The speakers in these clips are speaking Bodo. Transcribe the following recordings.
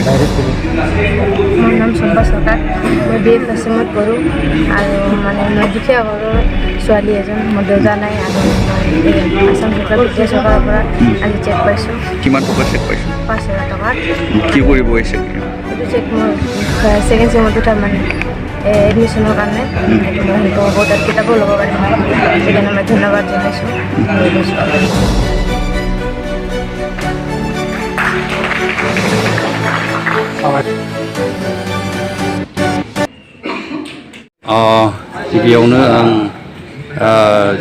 मोर नाम Mcla सरख मैं Btr सरख करूँ और माने मैं दुखिया घৰৰ ছোৱালী এজন মই দেউতা নাই আৰু আসাম চৰকাৰ Btr চৰকাৰৰ পৰা আজি চেক পাইছোঁ কিমান টকা চেক পাইছোঁ 5,000 টকা কি কৰিব হৈছে এইটো চেক মোৰ সেকেন্ড সেমটো তাৰমানে এডমিশ্যনৰ কাৰণে মই বহুত কিতাপো ল'ব পাৰিম সেইকাৰণে মই ধন্যবাদ জনাইছোঁ गिबियावनो आं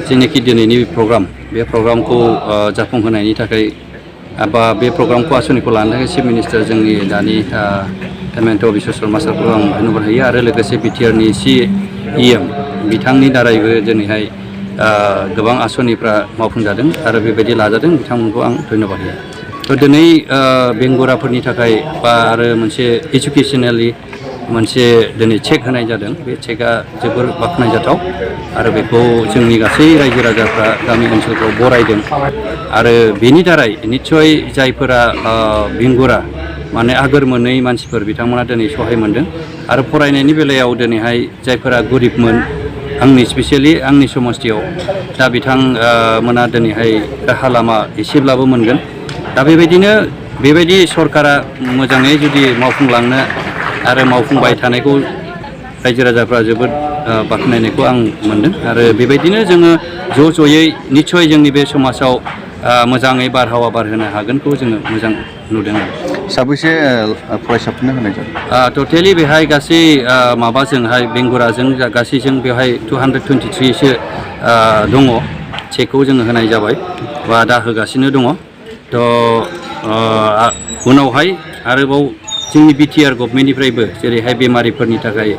जेनेखि दिनैनि प्रग्राम बे प्रग्रामखौ जाफुंहोनायनि थाखाय बा बे प्रग्रामखौ आसनिखौ लानो थाखाय चिफ मिनिस्टार जोंनि दानि हेमन्त बिश्व शर्मा सारखौ आं धन्यबाद होयो आरो लोगोसे बिटिआरनि CEM बिथांनि दारैबो दिनैहाय गोबां आसनिफ्रा मावफुंजादों आरो बेबायदि लाजादों बिथांमोनखौ आं धन्यबाद होयो थ' दिनै बेंगुराफोरनि थाखाय बा आरो मोनसे एजुकेसनेलि मोनसे दिनै चेक होनाय जादों बे चेकआ जोबोर बाख्नायजाथाव आरो बेखौ जोंनि गासै रायजो राजाफ्रा गामि ओनसोलफ्राव बरायदों आरो बेनि दारै निस्सय जायफोरा बेंगुरा माने आगोर मोनै मानसिफोर बिथांमोना दिनै सहाय मोनदों आरो फरायनायनि बेलायाव दिनैहाय जायफोरा गरिबमोन आंनि स्पेसियेलि आंनि समस्थियाव दा बिथांमोना दिनैहाय राहा लामा एसेब्लाबो मोनगोन दा बेबायदि सरकारा मोजाङै जुदि मावफुंलांनो आरो मावफुंबाय थानायखौ रायजो राजाफ्रा जोबोद बाख्नायनायखौ आं मोनदों आरो बेबायदिनो जोङो ज'यै निस्सय जोंनि बे समाजाव मोजाङै बारहावा बारहोनो हागोनखौ जोङो मोजां नुदों साबैसे फरायसाफोरनो होनाय जादों टटेलि बेहाय गासै माबाजोंहाय बेंगुराजों गासैजों बेवहाय 223सो दङ चेकखौ जोङो होनाय जाबाय बा दा होगासिनो दङ थ' उनावहाय आरोबाव जोंनि बिटिआर गभर्नमेन्टनिफ्रायबो जेरैहाय बेमारिफोरनि थाखाय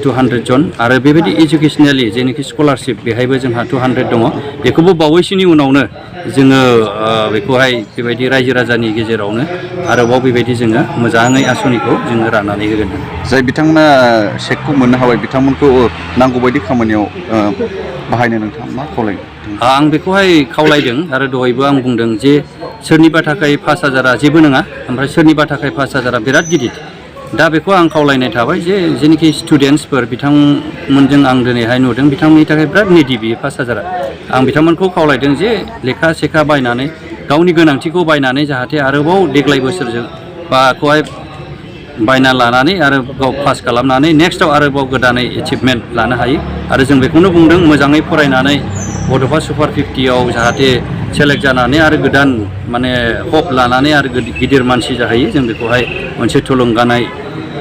200 जन आरो बेबायदि एजुकेसनेलि जेनाखि स्कलारशिप बेहायबो जोंहा 200 दङ बेखौबो बावैसोनि उनावनो जोङो बेखौहाय बेबायदि रायजो राजानि गेजेरावनो आरोबाव बेबायदि जोङो मोजाङै आसनिखौ जोङो राननानै होगोन जाय बिथांमोना चेकखौ मोननो हाबाय बिथांमोनखौ नांगौबायदि खामानियाव बाहायनो नोंथाङा मा खावलायो आं बेखौहाय खावलायदों आरो दहायबो आं बुंदों जे सोरनिबा थाखाय 5,000आ जेबो नङा ओमफ्राय सोरनिबा थाखाय 5,000आ बिराद गिदिर दा बेखौ आं खावलायनाय थाबाय जे जेनाखि स्टुडेन्टसफोर बिथांमोनजों आं दिनैहाय नुदों बिथांमोननि थाखाय बिराद निडि बियो 5,000आ आं बिथांमोनखौ खावलायदों जे लेखा सेखा बायनानै गावनि गोनांथिखौ बायनानै जाहाथे आरोबाव देग्लाय बोसोरजों बाखौहाय बायना लानानै आरो गाव पास खालामनानै नेक्स्टआव आरोबाव गोदानै एचिभमेन्ट लानो हायो आरो जों बेखौनो बुंदों मोजाङै फरायनानै बड'फा सुपार 50आव जाहाथे सेलेक्ट जानानै आरो गोदान माने हप लानानै आरो गिदिर मानसि जाहैयो जों बेखौहाय मोनसे थुलुंगानाय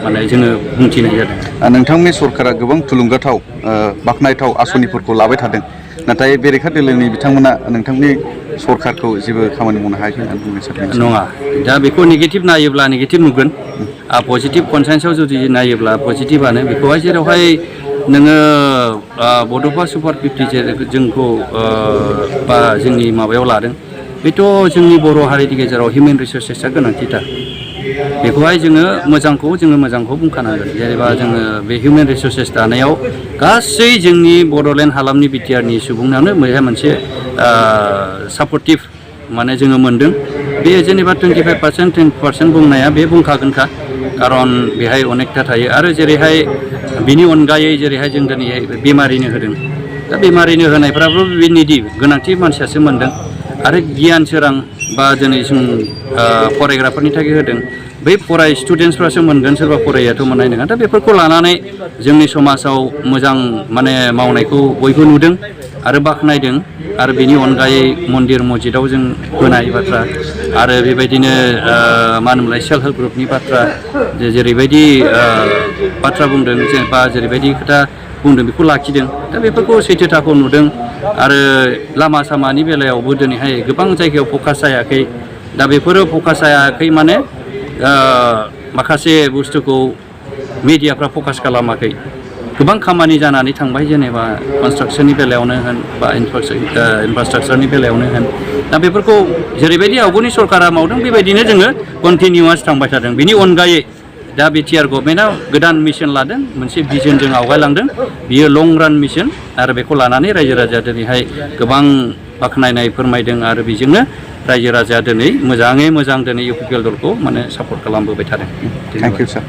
माने जोङो बुंथिनाय जादों नोंथांनि सरकारा गोबां थुलुंगाथाव बाख्नायथाव आसनिफोरखौ लाबाय थादों नाथाय बेरेखा दोलोनि बिथांमोना नोंथांनि सरकारखौ जेबो खामानि मावनो हायाखै होननानै बुंनो सानदों नङा दा बेखौ नेगेटिभ नायोब्ला नेगेटिभ नुगोन पजिटिभ कनसेन्सआव जुदि नायोब्ला पजिटिभआनो बेखौहाय जेरावहाय नोङो बड'फा सुपार 50 जोंखौ बा जोंनि माबायाव लादों बेथ' जोंनि बर' हारिनि गेजेराव हिउमेन रिसोर्सेसआ गोनांथिथार बेखौहाय जोङो मोजांखौ बुंखानांगोन जेनेबा जोङो बे हिउमेन रिसोर्सेस दानायाव गासै जोंनि बड'लेण्ड हालामनि बिटिआरनि सुबुंनानो मोनसे सापर्टिभ माने जोङो मोनदों बे जेनेबा 25% 10% बुंनाया बे बुंखागोनखा खारन बेहाय अनेकथा थायो आरो जेरैहाय बिनि अनगायै जेरैहाय जों दिनैहाय बेमारिनो होदों दा बेमारिनो होनायफ्राबो बे निडि गोनांथि मानसियासो मोनदों आरो गियान सोरां बा दिनै जों फरायग्राफोरनि थाखाय होदों बै स्टुडेन्टसफ्रासो मोनगोन सोरबा फरायाथ' मोननाय नङा दा बेफोरखौ लानानै जोंनि समाजाव मोजां माने मावनायखौ बयबो नुदों आरो बाख्नायदों आरो बेनि अनगायै मन्दिर मस्जिदाव जों होनाय बाथ्रा आरो बेबायदिनो मा होनोमोनलाय सेल्फ हेल्प ग्रुपनि बाथ्रा जेरैबायदि बाथ्रा बुंदों जेनेबा जेरैबायदि खोथा बुंदों बेखौ लाखिदों दा बेफोरखौ सैथोथाखौ नुदों आरो लामा सामानि बेलायावबो दिनैहाय गोबां जायगायाव फकास जायाखै दा बेफोरो फकास जायाखै माने माखासे बुस्थुखौ मिडियाफ्रा फकास खालामाखै गोबां खामानि जानानै थांबाय जेनेबा कनस्ट्राक्सननि बेलायावनो होन बा इनफ्रास्ट्राक्चारनि बेलायावनो होन दा बेफोरखौ जेरैबायदि आवगोलनि सरकारा मावदों बेबायदिनो जोङो कन्टिनिउआस थांबाय थादों बेनि अनगायै दा बिटिआर गभर्नमेन्टआ गोदान मिशन लादों मोनसे भिजनजों आवगायलांदों बियो लं रान मिशन आरो बेखौ लानानै रायजो राजाया दिनैहाय गोबां बाख्नायनाय फोरमायदों आरो बेजोंनो रायजो राजाया दिनै मोजाङै मोजां दिनै इउपिपिएल दलखौ माने सापर्ट खालामबोबाय थादों। Thank you sir.